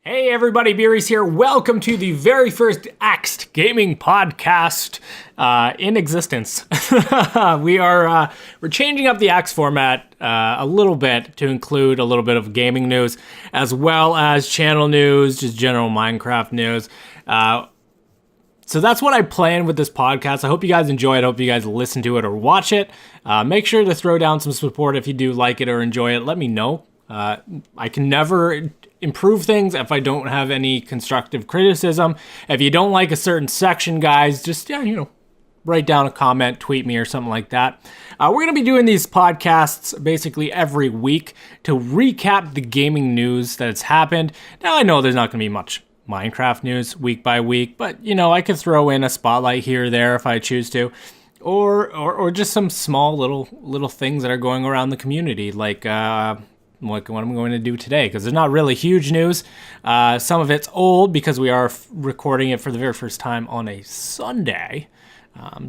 Hey everybody, Beeries here. Welcome to the very first Axed Gaming podcast in existence. We're changing up the Axe format a little bit to include a little bit of gaming news as well as channel news, just general Minecraft news. So that's what I planned with this podcast. I hope you guys enjoy it. I hope you guys listen to it or watch it. Make sure to throw down some support if you do like it or enjoy it. Let me know. I can never improve things if I don't have any constructive criticism. If you don't like a certain section, guys, just, write down a comment, tweet me or something like that. We're going to be doing these podcasts basically every week to recap the gaming news that has happened. Now, I know there's not going to be much Minecraft news week by week, but, I could throw in a spotlight here or there if I choose to. Or just some small little things that are going around the community, like what I'm going to do today, because there's not really huge news. Some of it's old because we are recording it for the very first time on a Sunday.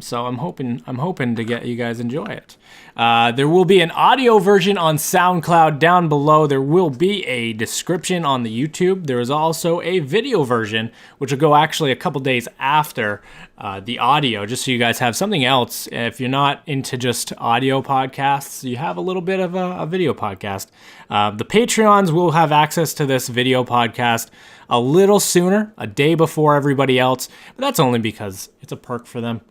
So I'm hoping to get you guys enjoy it. There will be an audio version on Soundcloud down below. There will be a description on the YouTube. There is also a video version, which will go actually a couple days after the audio, just so you guys have something else. If you're not into just audio podcasts, you have a little bit of a video podcast. The Patreons will have access to this video podcast a little sooner, a day before everybody else, but that's only because it's a perk for them.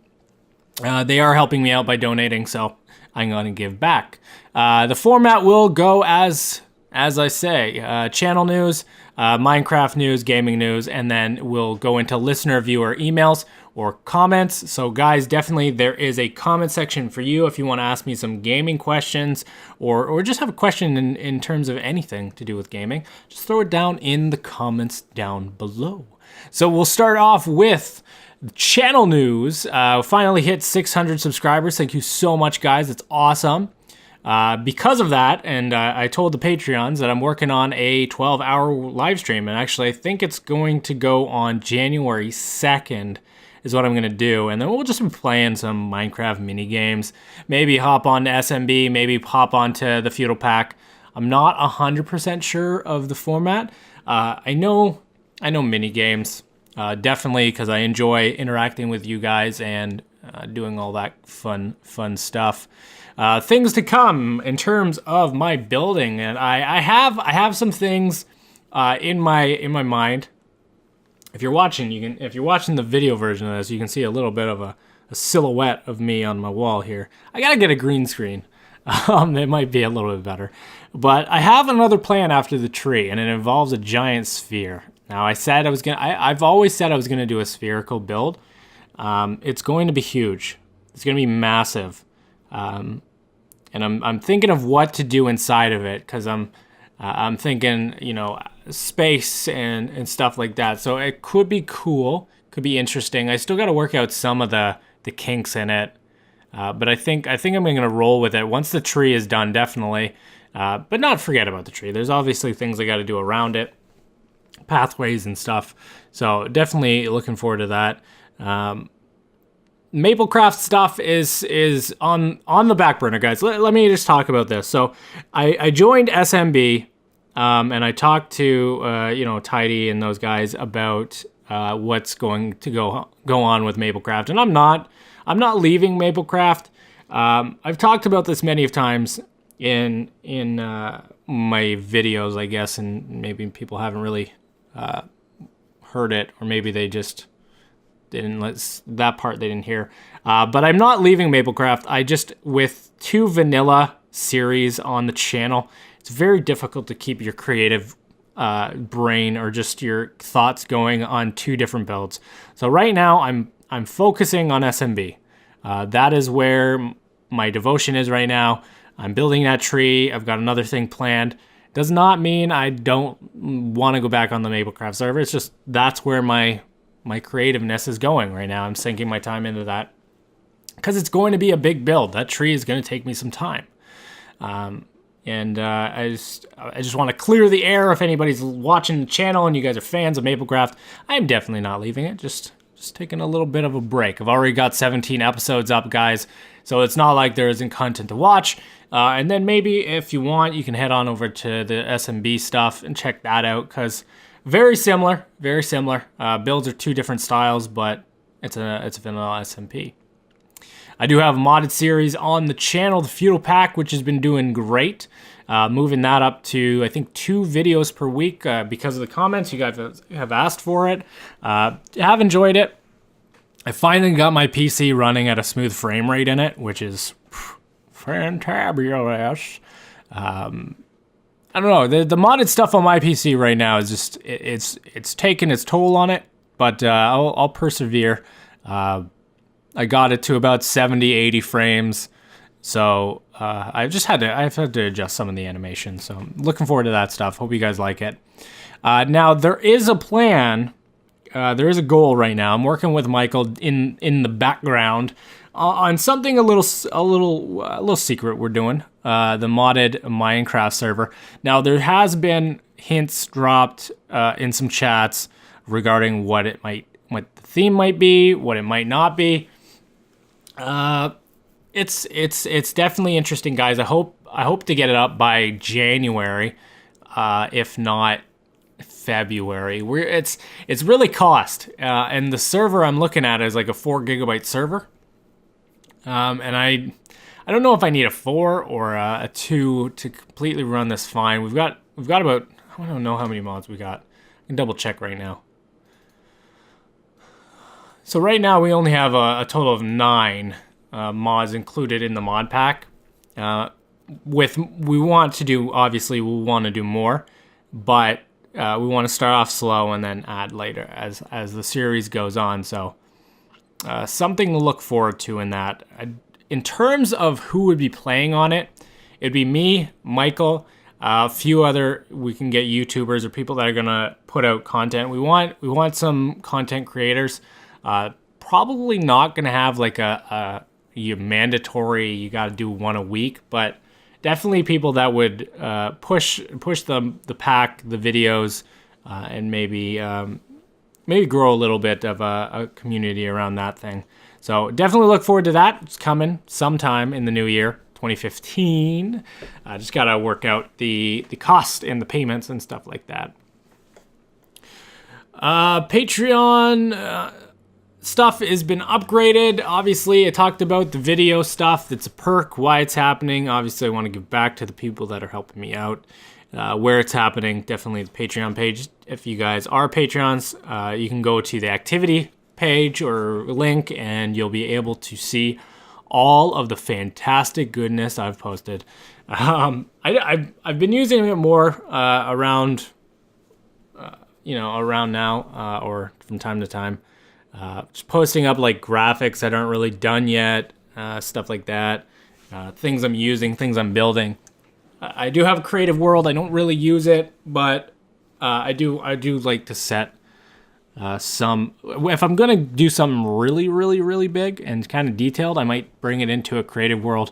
They are helping me out by donating, so I'm going to give back. The format will go as I say, channel news, Minecraft news, gaming news, and then we'll go into listener viewer emails or comments. So guys, definitely there is a comment section for you if you want to ask me some gaming questions or just have a question in terms of anything to do with gaming. Just throw it down in the comments down below. So we'll start off with channel news. Finally hit 600 subscribers. Thank you so much, guys. It's awesome. Because of that, and I told the Patreons that I'm working on a 12-hour live stream, and actually I think it's going to go on January 2nd is what I'm going to do, and then we'll just be playing some Minecraft mini games. Maybe hop on to SMB, maybe hop on to the Feudal Pack. I'm not 100% sure of the format. I know mini games. Definitely, because I enjoy interacting with you guys and doing all that fun stuff. Things to come in terms of my building, and I have some things in my mind. If you're watching the video version of this, you can see a little bit of a silhouette of me on my wall here. I gotta get a green screen. It might be a little bit better, but I have another plan after the tree, and it involves a giant sphere. Now, I've always said I was gonna do a spherical build. It's going to be huge. It's gonna be massive, and I'm thinking of what to do inside of it, because I'm thinking, space and stuff like that. So it could be cool, could be interesting. I still got to work out some of the kinks in it, but I think I'm going to roll with it once the tree is done, definitely. But not forget about the tree. There's obviously things I got to do around it, pathways and stuff. So definitely looking forward to that. Maplecraft stuff is on the back burner, guys. Let me just talk about this. So I joined SMB, and I talked to Tidy and those guys about what's going to go on with Maplecraft, and I'm not leaving Maplecraft. I've talked about this many of times in my videos, I guess, and maybe people haven't really heard it, or maybe they just that part they didn't hear. But I'm not leaving Maplecraft. With 2 vanilla series on the channel, it's very difficult to keep your creative brain or just your thoughts going on 2 different builds. So right now I'm focusing on SMB. That is where my devotion is right now. I'm building that tree. I've got another thing planned. Does not mean I don't want to go back on the Maplecraft server. It's just that's where my creativeness is going right now. I'm sinking my time into that because it's going to be a big build. That tree is going to take me some time. And I just want to clear the air. If anybody's watching the channel and you guys are fans of Maplecraft, I am definitely not leaving it. Just taking a little bit of a break. I've already got 17 episodes up, guys, so it's not like there isn't content to watch. And then maybe if you want, you can head on over to the SMB stuff and check that out, because very similar, very similar. Builds are two different styles, but it's a vanilla SMP. I do have a modded series on the channel, the Feudal Pack, which has been doing great. Moving that up to, I think, 2 videos per week because of the comments. You guys have asked for it. Have enjoyed it. I finally got my PC running at a smooth frame rate in it, which is fantabulous. I don't know. The modded stuff on my PC right now is just, it's taken its toll on it, but I'll persevere. I got it to about 70, 80 frames. So I've had to adjust some of the animation. So I'm looking forward to that stuff. Hope you guys like it. Now there is a plan. There is a goal right now. I'm working with Michael in the background on something a little secret we're doing. The modded Minecraft server. Now there has been hints dropped in some chats regarding what the theme might be, what it might not be. It's definitely interesting, guys. I hope to get it up by January, if not February. It's really cost, and the server I'm looking at is like a 4 gigabyte server, and I don't know if I need a 4 or a 2 to completely run this fine. We've got about, I don't know how many mods we got. I can double check right now. So right now we only have a total of 9 mods included in the mod pack. We want to do more, but we want to start off slow and then add later as the series goes on. So something to look forward to in that. In terms of who would be playing on it, it'd be me, Michael, a few other, we can get YouTubers or people that are gonna put out content. We want some content creators. Probably not gonna have like a mandatory, you gotta do one a week, but definitely people that would push the pack, the videos, and maybe grow a little bit of a community around that thing. So definitely look forward to that. It's coming sometime in the new year, 2015. Just gotta work out the cost and the payments and stuff like that. Patreon stuff has been upgraded. Obviously, I talked about the video stuff. That's a perk, why it's happening. Obviously, I want to give back to the people that are helping me out. Where it's happening, definitely the Patreon page. If you guys are Patreons, you can go to the activity page or link, and you'll be able to see all of the fantastic goodness I've posted. I've been using it more around now or from time to time. Just posting up like graphics that aren't really done yet, stuff like that. Things I'm using, things I'm building. I do have a creative world. I don't really use it, but I do like to set some. If I'm gonna do something really, really, really big and kind of detailed, I might bring it into a creative world.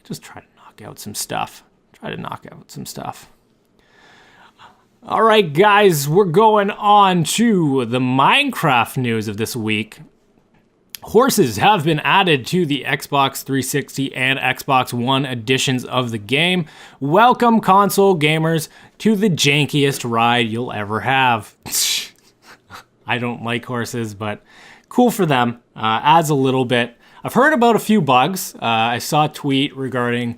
Just try to knock out some stuff. All right, guys, we're going on to the Minecraft news of this week. Horses have been added to the Xbox 360 and Xbox One editions of the game. Welcome, console gamers, to the jankiest ride you'll ever have. I don't like horses, but cool for them. Adds a little bit. I've heard about a few bugs. I saw a tweet regarding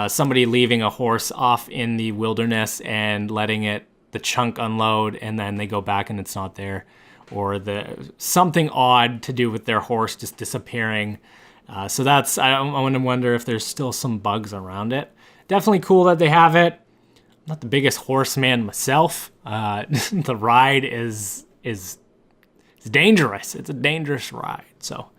somebody leaving a horse off in the wilderness and letting the chunk unload, and then they go back and it's not there, or something odd to do with their horse just disappearing. So that's, I want to wonder if there's still some bugs around it. Definitely cool that they have it. I'm not the biggest horseman myself. The ride is dangerous. It's a dangerous ride. So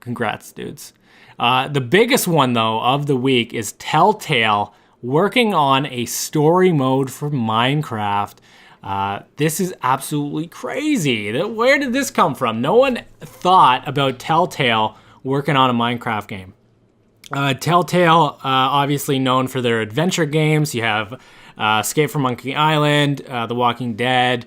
congrats, dudes. The biggest one though of the week is Telltale working on a story mode for Minecraft. This is absolutely crazy. Where did this come from? No one thought about Telltale working on a Minecraft game. Telltale, obviously known for their adventure games. You have Escape from Monkey Island, The Walking Dead,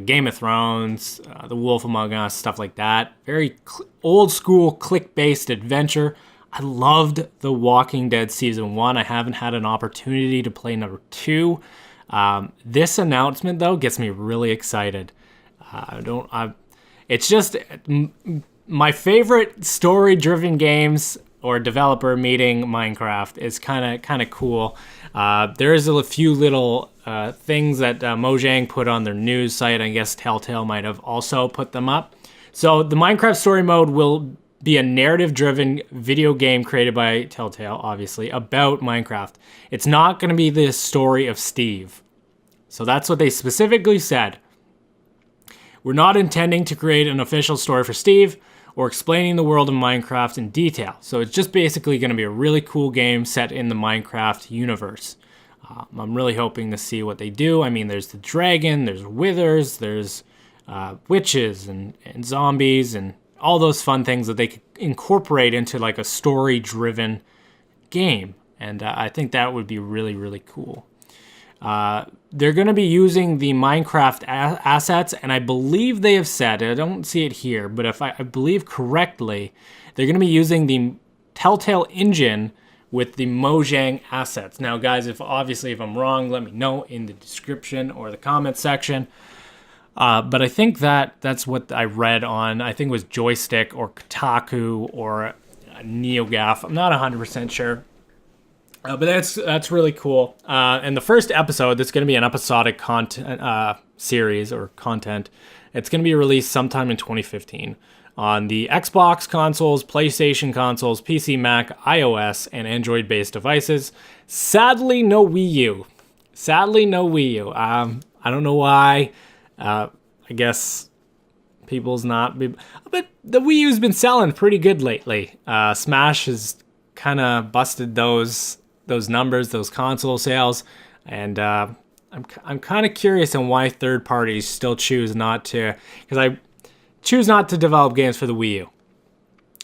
Game of Thrones, The Wolf Among Us, stuff like that. Very old school click-based adventure. I loved The Walking Dead Season 1. I haven't had an opportunity to play number 2. This announcement, though, gets me really excited. It's just my favorite story-driven games or developer meeting Minecraft is kind of cool. There's a few little things that Mojang put on their news site. I guess Telltale might have also put them up. So the Minecraft story mode will be a narrative-driven video game created by Telltale, obviously, about Minecraft. It's not going to be the story of Steve. So that's what they specifically said. We're not intending to create an official story for Steve or explaining the world of Minecraft in detail. So it's just basically going to be a really cool game set in the Minecraft universe. I'm really hoping to see what they do. I mean, there's the dragon, there's withers, there's witches and zombies and all those fun things that they could incorporate into like a story-driven game. And I think that would be really, really cool. They're going to be using the Minecraft assets, and I believe they have said, I don't see it here, but if I believe correctly, they're going to be using the Telltale engine with the Mojang assets. Now, guys, if I'm wrong, let me know in the description or the comment section. But I think that's what I read on, I think it was Joystick or Kotaku or NeoGAF. I'm not 100% sure. But that's really cool. And the first episode, that's going to be an episodic content series or content. It's going to be released sometime in 2015 on the Xbox consoles, PlayStation consoles, PC, Mac, iOS, and Android-based devices. Sadly, no Wii U. I don't know why. I guess people's not... But the Wii U's been selling pretty good lately. Smash has kind of busted those numbers, those console sales, and I'm kind of curious on why third parties still choose not to, because I choose not to develop games for the Wii U.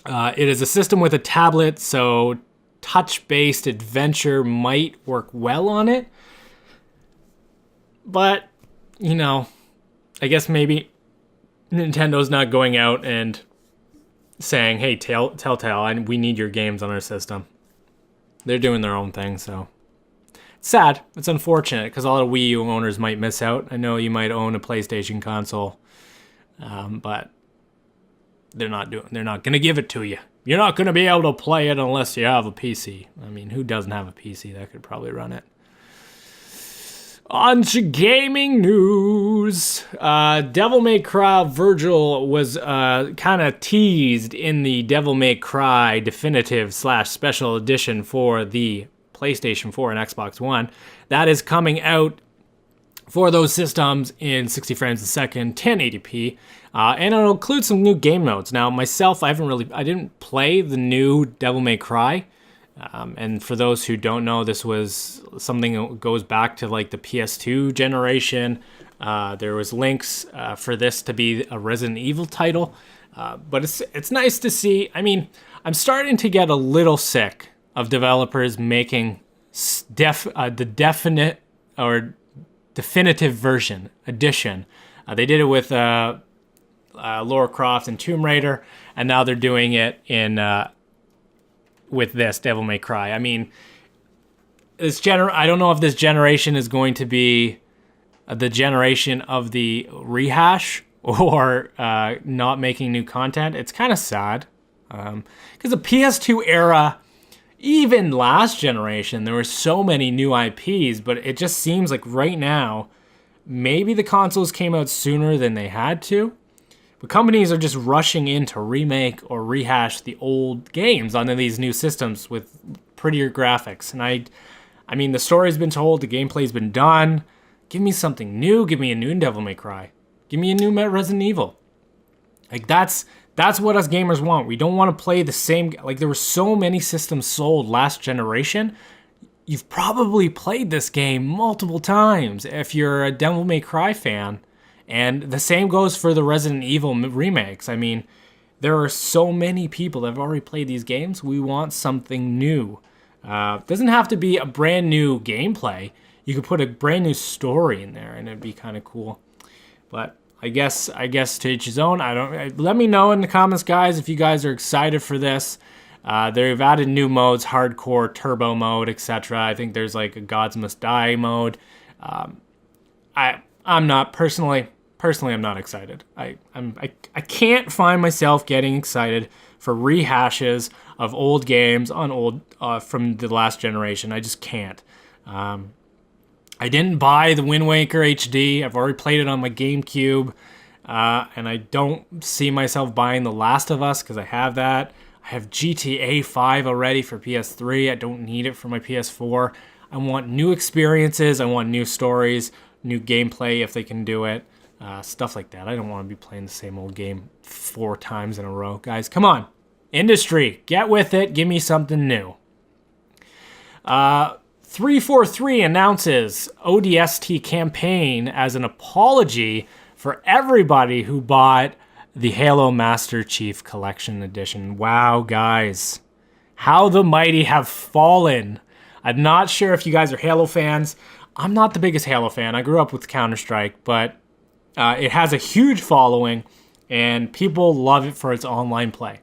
It is a system with a tablet, so touch-based adventure might work well on it, but, you know, I guess maybe Nintendo's not going out and saying, hey, Telltale, we need your games on our system. They're doing their own thing, so it's sad. It's unfortunate because a lot of Wii U owners might miss out. I know you might own a PlayStation console, but they're not going to give it to you. You're not going to be able to play it unless you have a PC. I mean, who doesn't have a PC that could probably run it? On to gaming news. Devil May Cry Vergil was kind of teased in the Devil May Cry Definitive / Special Edition for the PlayStation 4 and Xbox One. That is coming out for those systems in 60 frames a second, 1080p, and it'll include some new game modes. Now, myself, I didn't play the new Devil May Cry. And for those who don't know, this was something that goes back to like the PS2 generation. There was links for this to be a Resident Evil title, but it's nice to see. I mean, I'm starting to get a little sick of developers making the definite or definitive version edition. They did it with Lara Croft and Tomb Raider, and now they're doing it in with this Devil May Cry. I mean, I don't know if this generation is going to be the generation of the rehash or not making new content. It's kind of sad because the PS2 era, even last generation, there were so many new IPs, but it just seems like right now, maybe the consoles came out sooner than they had to. But companies are just rushing in to remake or rehash the old games onto these new systems with prettier graphics. And I mean, the story's been told, the gameplay's been done. Give me something new. Give me a new Devil May Cry. Give me a new Resident Evil. Like, that's what us gamers want. We don't want to play the same... Like, there were so many systems sold last generation. You've probably played this game multiple times if you're a Devil May Cry fan. And the same goes for the Resident Evil remakes. I mean, there are so many people that have already played these games. We want something new. It doesn't have to be a brand new gameplay. You could put a brand new story in there, and it'd be kind of cool. But I guess to each his own. Let me know in the comments, guys, if you guys are excited for this. They've added new modes, hardcore, turbo mode, etc. I think there's like a Gods Must Die mode. I'm not personally, I'm not excited. I can't find myself getting excited for rehashes of old games on from the last generation. I just can't. I didn't buy the Wind Waker HD. I've already played it on my GameCube, and I don't see myself buying The Last of Us because I have that. I have GTA 5 already for PS3. I don't need it for my PS4. I want new experiences. I want new stories, new gameplay if they can do it, stuff like that. I don't want to be playing the same old game 4 times in a row. Guys, come on. Industry, get with it. Give me something new. 343 announces ODST campaign as an apology for everybody who bought the Halo Master Chief Collection Edition. Wow, guys. How the mighty have fallen. I'm not sure if you guys are Halo fans. I'm not the biggest Halo fan. I grew up with Counter-Strike, but it has a huge following, and people love it for its online play.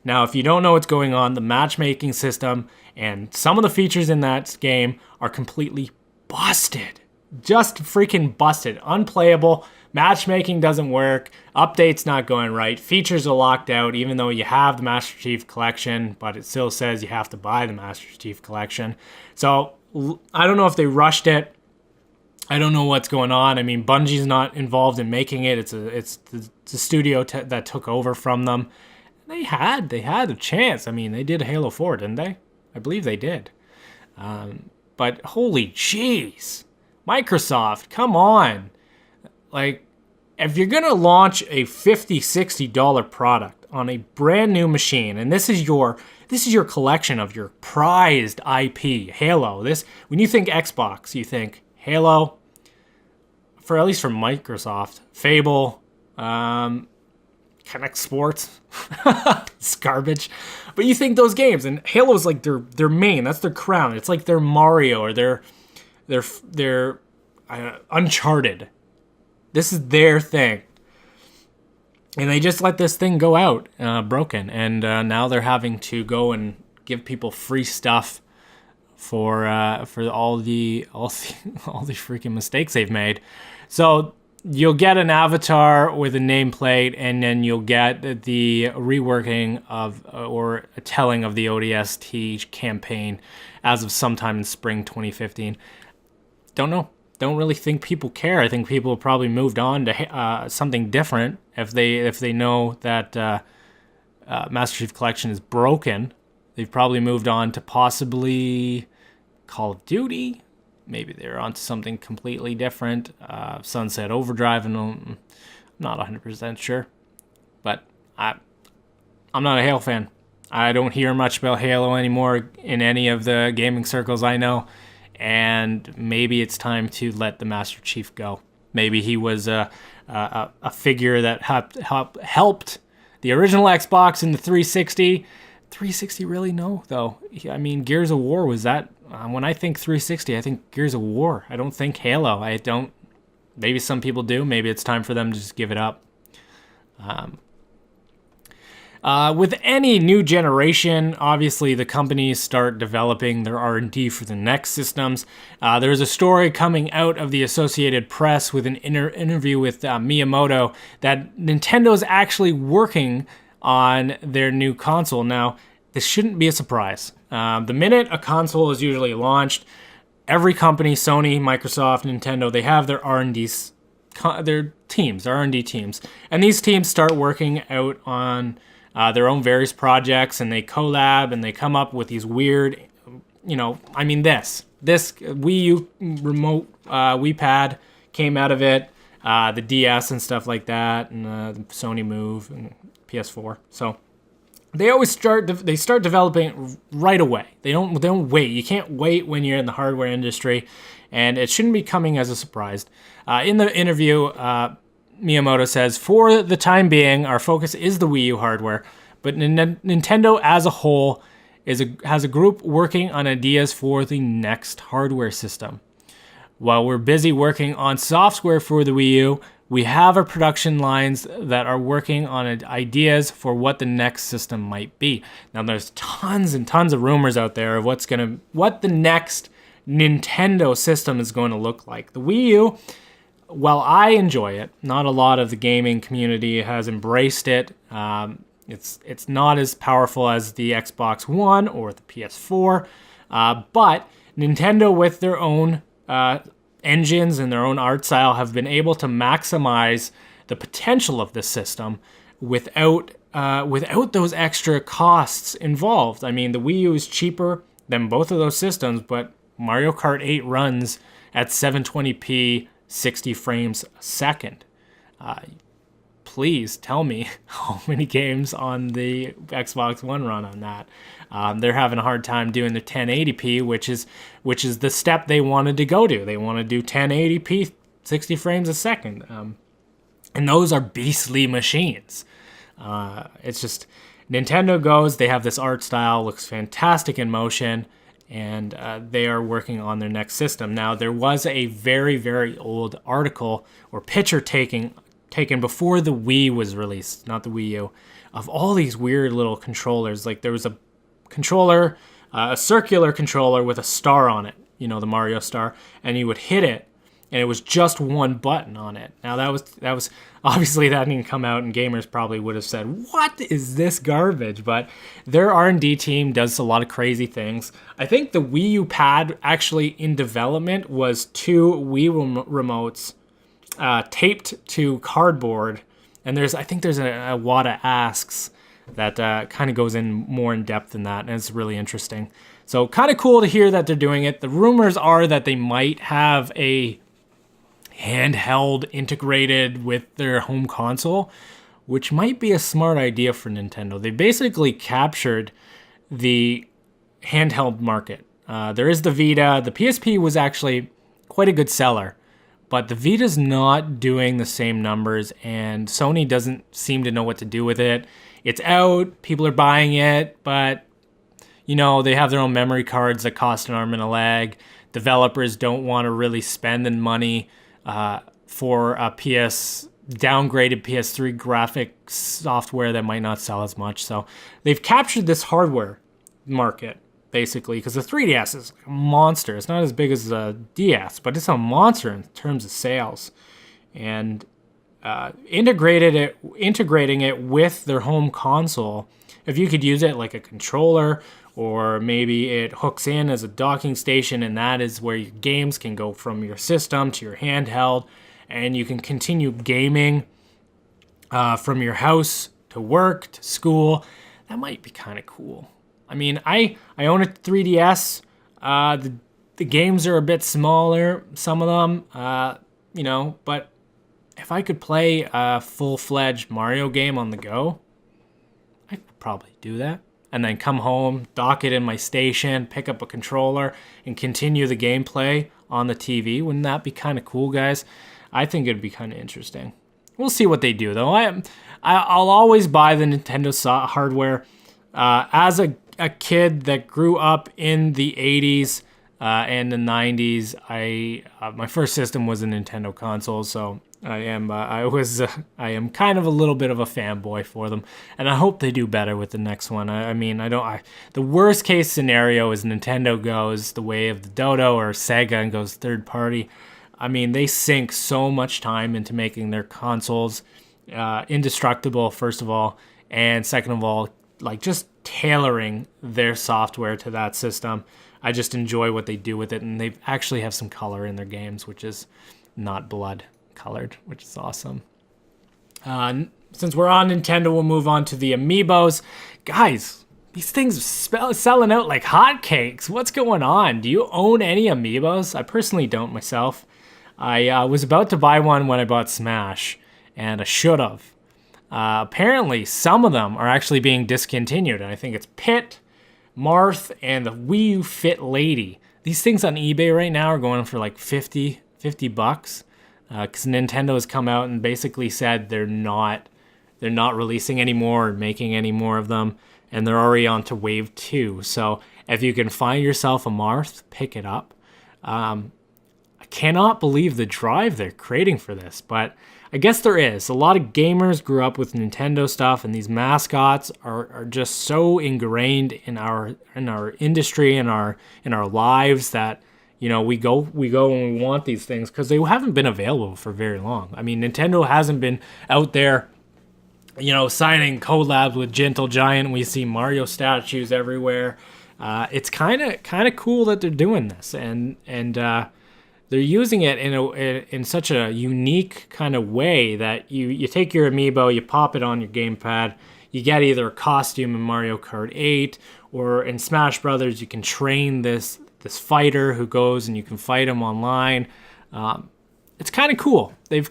Now, if you don't know what's going on, the matchmaking system and some of the features in that game are completely busted. Just freaking busted. Unplayable. Matchmaking doesn't work. Updates not going right. Features are locked out even though you have the Master Chief Collection, but it still says you have to buy the Master Chief Collection. So I don't know if they rushed it. I don't know what's going on. I mean, Bungie's not involved in making it. It's the studio that took over from them. They had a chance. I mean, they did Halo 4, didn't they? I believe they did. But holy jeez. Microsoft, come on. Like, if you're going to launch a $50, $60 product on a brand new machine, and this is your collection of your prized IP, Halo. When you think Xbox, you think Halo, at least for Microsoft, Fable, Connect Sports. It's garbage. But you think those games, and Halo's like their main, that's their crown. It's like their Mario or their Uncharted. This is their thing. And they just let this thing go out broken. And now they're having to go and give people free stuff for all the freaking mistakes they've made. So you'll get an avatar with a nameplate, and then you'll get the reworking of or a telling of the ODST campaign as of sometime in spring 2015. Don't know. Don't really think people care. I think people have probably moved on to something different if they know that Master Chief Collection is broken. They've probably moved on to possibly Call of Duty. Maybe they're onto something completely different. Sunset Overdrive, and I'm not 100% sure. But I'm not a Halo fan. I don't hear much about Halo anymore in any of the gaming circles I know. And maybe it's time to let the Master Chief go. Maybe he was a figure that helped the original Xbox and the 360. 360 really? No, though. I mean, Gears of War was that. When I think 360, I think Gears of War. I don't think Halo. I don't. Maybe some people do. Maybe it's time for them to just give it up. With any new generation, obviously the companies start developing their R&D for the next systems. There's a story coming out of the Associated Press with an interview with Miyamoto that Nintendo is actually working on their new console. Now, this shouldn't be a surprise. The minute a console is usually launched, every company, Sony, Microsoft, Nintendo, they have their R&D teams, R&D teams. And these teams start working out on their own various projects, and they collab, and they come up with these weird, this Wii U remote Wii Pad came out of it, the DS and stuff like that, and the Sony Move and PS4. So they always start developing right away. They don't wait. You can't wait when you're in the hardware industry, and it shouldn't be coming as a surprise. In the interview, Miyamoto says, for the time being, our focus is the Wii U hardware, but Nintendo as a whole has a group working on ideas for the next hardware system. While we're busy working on software for the Wii U, we have our production lines that are working on ideas for what the next system might be. Now, there's tons and tons of rumors out there of what the next Nintendo system is going to look like. The Wii U, while I enjoy it, not a lot of the gaming community has embraced it. It's not as powerful as the Xbox One or the PS4, but Nintendo, with their own engines and their own art style, have been able to maximize the potential of this system without those extra costs involved. I mean, the Wii U is cheaper than both of those systems, but Mario Kart 8 runs at 720p, 60 frames a second. Please tell me how many games on the Xbox One run on that. They're having a hard time doing the 1080p, which is the step they wanted to go to. They want to do 1080p, 60 frames a second. And those are beastly machines. It's just, Nintendo goes, they have this art style, looks fantastic in motion, and they are working on their next system. Now, there was a very, very old article or picture taken before the Wii was released, not the Wii U, of all these weird little controllers. Like, there was a controller, a circular controller with a star on it, the Mario star, and you would hit it, and it was just one button on it. Now, that was obviously, that didn't come out, and gamers probably would have said, what is this garbage? But their R&D team does a lot of crazy things. I think the Wii U pad, actually in development, was 2 Wii remotes taped to cardboard, and I think there's a Wada Asks that kind of goes in more in depth than that, and it's really interesting. So kind of cool to hear that they're doing it. The rumors are that they might have a handheld integrated with their home console, which might be a smart idea for Nintendo. They basically captured the handheld market. There is the Vita. The PSP was actually quite a good seller, but the Vita's not doing the same numbers, and Sony doesn't seem to know what to do with it. It's out, people are buying it, but they have their own memory cards that cost an arm and a leg. Developers don't want to really spend the money for a downgraded PS3 graphic software that might not sell as much. So they've captured this hardware market, basically, because the 3DS is a monster. It's not as big as the DS, but it's a monster in terms of sales. And integrating it with their home console, if you could use it like a controller, or maybe it hooks in as a docking station, and that is where your games can go from your system to your handheld, and you can continue gaming from your house to work to school. That might be kind of cool. I mean, I own a 3DS. The games are a bit smaller, some of them, but if I could play a full-fledged Mario game on the go, I could probably do that. And then come home, dock it in my station, pick up a controller, and continue the gameplay on the TV. Wouldn't that be kind of cool, guys? I think it'd be kind of interesting. We'll see what they do, though. I'll always buy the Nintendo hardware. As a kid that grew up in the 80s and the 90s, my first system was a Nintendo console, so I am kind of a little bit of a fanboy for them, and I hope they do better with the next one. The worst case scenario is Nintendo goes the way of the Dodo or Sega and goes third party. I mean, they sink so much time into making their consoles indestructible, first of all, and second of all, like just tailoring their software to that system. I just enjoy what they do with it, and they actually have some color in their games, which is not blood colored, which is awesome. Since we're on Nintendo, we'll move on to the Amiibos. Guys, these things are selling out like hotcakes. What's going on? Do you own any Amiibos? I personally don't myself. I was about to buy one when I bought Smash, and I should have. Apparently, some of them are actually being discontinued, and I think it's Pit, Marth, and the Wii U Fit Lady. These things on eBay right now are going for like $50 bucks. Because Nintendo has come out and basically said they're not releasing any more or making any more of them, and they're already on to wave 2. So if you can find yourself a Marth, pick it up. I cannot believe the drive they're creating for this, but I guess there is. A lot of gamers grew up with Nintendo stuff, and these mascots are just so ingrained in our industry, in our lives, that you know, we go when we want these things because they haven't been available for very long. I mean, Nintendo hasn't been out there, you know, signing collabs with Gentle Giant. We see Mario statues everywhere. It's kind of cool that they're doing this, and they're using it in such a unique kind of way that you take your amiibo, you pop it on your gamepad, you get either a costume in Mario Kart 8, or in Smash Brothers you can train this fighter who goes and you can fight him online. It's kind of cool. It's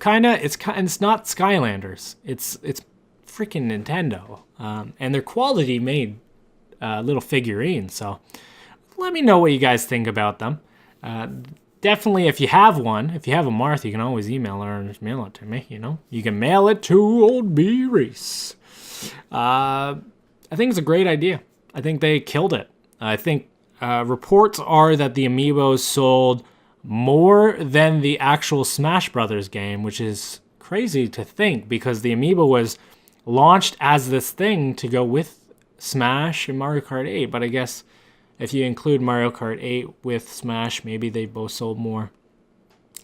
not Skylanders. It's freaking Nintendo, and they're quality made little figurines. So let me know what you guys think about them. Definitely, if you have one, if you have a Martha, you can always email her and just mail it to me. You know, you can mail it to Old B Reese. I think it's a great idea. I think they killed it. I think reports are that the Amiibos sold more than the actual Smash Brothers game, which is crazy to think because the Amiibo was launched as this thing to go with Smash and Mario Kart 8, but I guess if you include Mario Kart 8 with Smash, maybe they both sold more.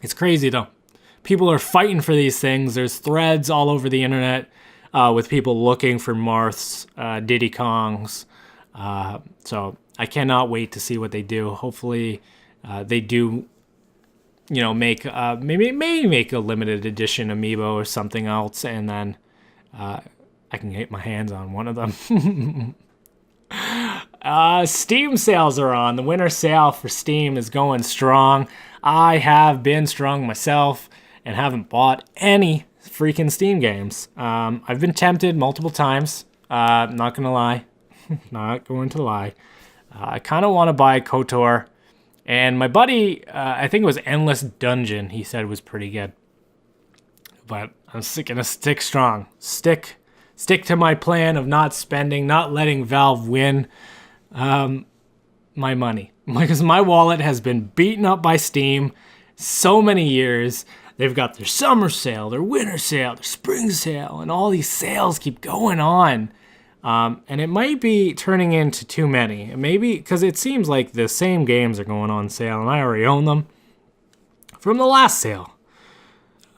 It's crazy though. People are fighting for these things. There's threads all over the internet with people looking for Marths, Diddy Kongs. So I cannot wait to see what they do. Hopefully they do, you know, make maybe make a limited edition Amiibo or something else, and then I can get my hands on one of them. Steam sales are on. The winter sale for Steam is going strong. I have been strong myself and haven't bought any freaking Steam games. I've been tempted multiple times. Not gonna lie. Not going to lie. I kind of want to buy KOTOR. And my buddy, I think it was Endless Dungeon, he said was pretty good. But I'm gonna stick strong. Stick to my plan of not spending, not letting Valve win my money. Because my wallet has been beaten up by Steam so many years. They've got their summer sale, their winter sale, their spring sale, and all these sales keep going on. And it might be turning into too many. Maybe because it seems like the same games are going on sale, and I already own them from the last sale.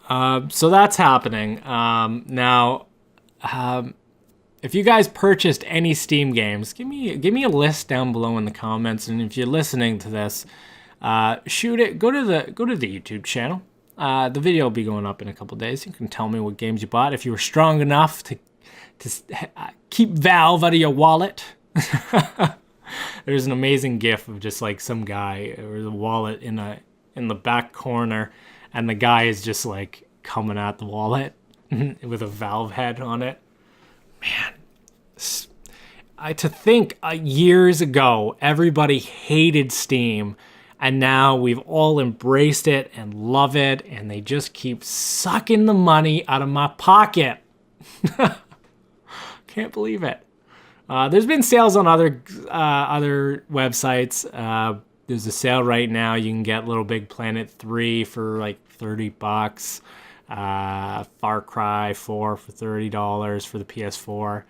So that's happening. Now, if you guys purchased any Steam games, give me a list down below in the comments. And if you're listening to this, shoot it. Go to the YouTube channel. The video will be going up in a couple days. You can tell me what games you bought if you were strong enough to keep Valve out of your wallet. There's an amazing GIF of just like some guy or the wallet in the back corner, and the guy is just like coming at the wallet with a Valve head on it. Man, to think years ago everybody hated Steam, and now we've all embraced it and love it, and they just keep sucking the money out of my pocket. Can't believe it. There's been sales on other websites. There's a sale right now. You can get Little Big Planet 3 for like $30. Far Cry 4 for $30 for the PS4.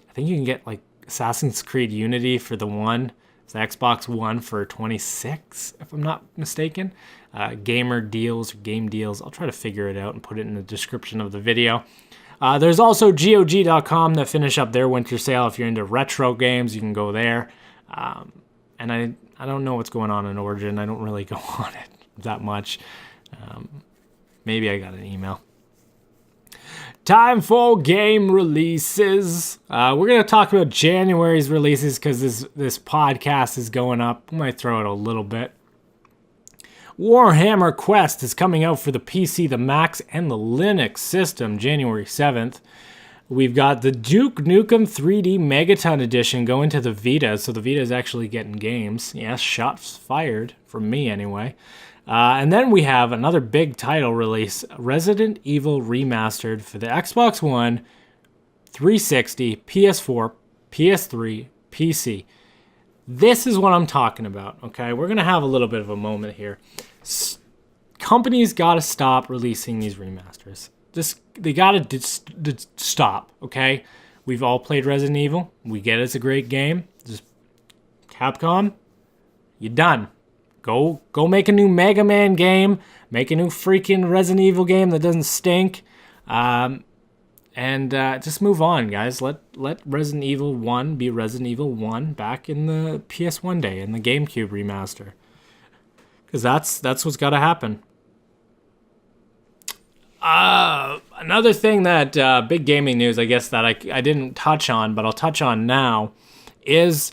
I think you can get like Assassin's Creed Unity for the Xbox One for $26, if I'm not mistaken. Gamer deals or game deals. I'll try to figure it out and put it in the description of the video. There's also GOG.com that finish up their winter sale. If you're into retro games, you can go there. And I don't know what's going on in Origin. I don't really go on it that much. Maybe I got an email. Time for game releases. We're going to talk about January's releases because this podcast is going up. I might throw it a little bit. Warhammer Quest is coming out for the PC, the Macs, and the Linux system January 7th. We've got the Duke Nukem 3D Megaton Edition going to the Vita, so the Vita is actually getting games. Yes, shots fired, from me anyway. And then we have another big title release, Resident Evil Remastered for the Xbox One, 360, PS4, PS3, PC. This is what I'm talking about, okay? We're going to have a little bit of a moment here. Companies got to stop releasing these remasters. They got to stop, okay? We've all played Resident Evil. We get it's a great game. Just Capcom, you're done. Go make a new Mega Man game. Make a new freaking Resident Evil game that doesn't stink. And just move on, guys. Let Resident Evil 1 be Resident Evil 1 back in the PS1 day, in the GameCube remaster. Because that's what's got to happen. Another thing that big gaming news, I guess, that I didn't touch on, but I'll touch on now, is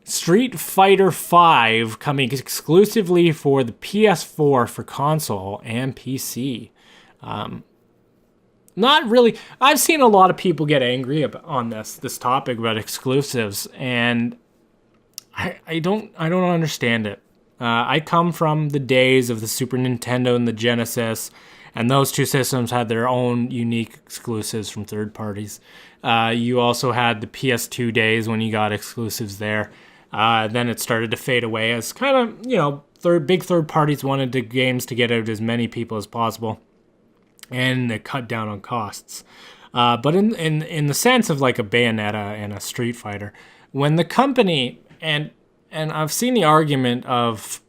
Street Fighter V coming exclusively for the PS4 for console and PC. Not really. I've seen a lot of people get angry on this topic about exclusives, and I don't understand it. I come from the days of the Super Nintendo and the Genesis, and those two systems had their own unique exclusives from third parties. You also had the PS2 days when you got exclusives there. Then it started to fade away as kind of, big third parties wanted the games to get out to as many people as possible, and they cut down on costs. But in the sense of like a Bayonetta and a Street Fighter, when the company, and I've seen the argument of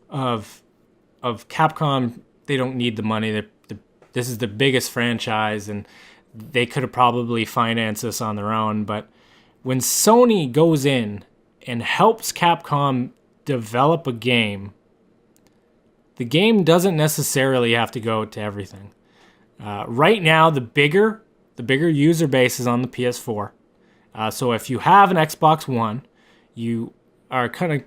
Capcom, they don't need the money. This is the biggest franchise, and they could have probably financed this on their own. But when Sony goes in and helps Capcom develop a game, the game doesn't necessarily have to go to everything. Right now, the bigger user base is on the PS4. So if you have an Xbox One, you're kind of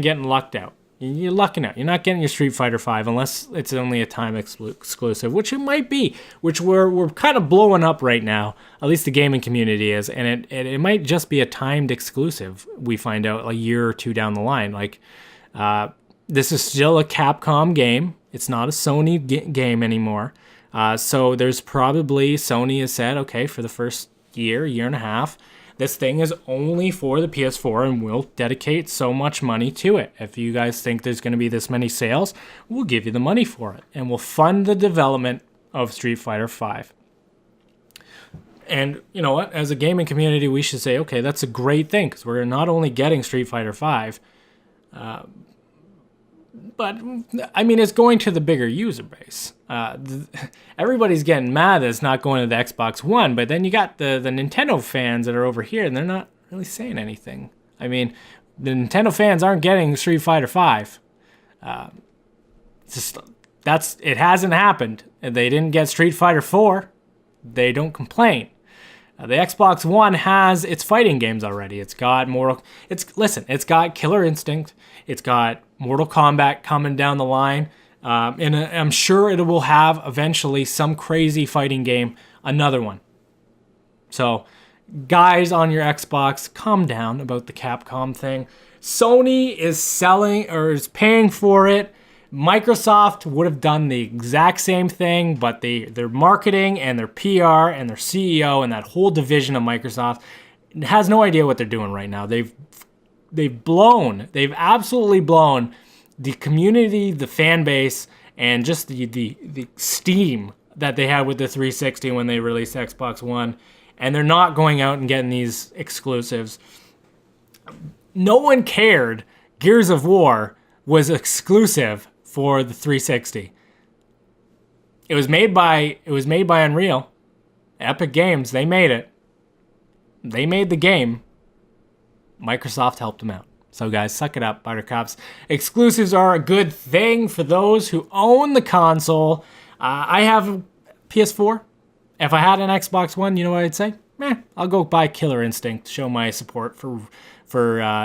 getting lucked out. You're lucking out. You're not getting your Street Fighter V unless it's only a time exclusive, which it might be, which we're kind of blowing up right now. At least the gaming community is, and it might just be a timed exclusive. We find out a year or two down the line. Like, this is still a Capcom game. It's not a Sony game anymore. So there's probably, Sony has said, okay, for the first year and a half, this thing is only for the PS4, and we'll dedicate so much money to it. If you guys think there's going to be this many sales, we'll give you the money for it, and we'll fund the development of Street Fighter V. And you know what? As a gaming community, we should say, okay, that's a great thing, because we're not only getting Street Fighter V, but I mean, it's going to the bigger user base. Everybody's getting mad that it's not going to the Xbox One, but then you got the Nintendo fans that are over here, and they're not really saying anything. I mean, the Nintendo fans aren't getting Street Fighter V. It hasn't happened. They didn't get Street Fighter 4. They don't complain. The Xbox One has its fighting games already. It's got it's got Killer Instinct. It's got Mortal Kombat coming down the line. And I'm sure it will have eventually some crazy fighting game, another one. So, guys on your Xbox, calm down about the Capcom thing. Sony is selling or is paying for it. Microsoft would have done the exact same thing, but their marketing and their PR and their CEO and that whole division of Microsoft has no idea what they're doing right now. They've absolutely blown the community, the fan base, and just the steam that they had with the 360 when they released Xbox One. And they're not going out and getting these exclusives. No one cared Gears of War was exclusive for the 360. It was made by Unreal. Epic Games, they made it. They made the game. Microsoft helped them out. So guys, suck it up, buttercups. Exclusives are a good thing for those who own the console. I have a PS4. If I had an Xbox One, you know what I'd say? I'll go buy Killer Instinct, show my support for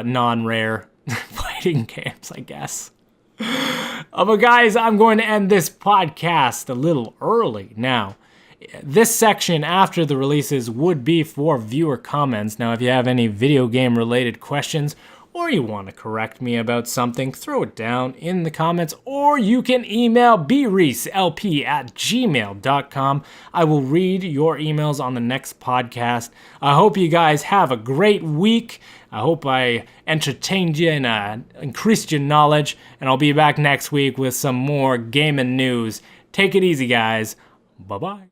non-rare fighting games, I guess. But guys, I'm going to end this podcast a little early now. This section after the releases would be for viewer comments. Now, if you have any video game related questions or you want to correct me about something, throw it down in the comments, or you can email breeselp@gmail.com. I will read your emails on the next podcast. I hope you guys have a great week. I hope I entertained you and increased your knowledge, and I'll be back next week with some more gaming news. Take it easy, guys. Bye-bye.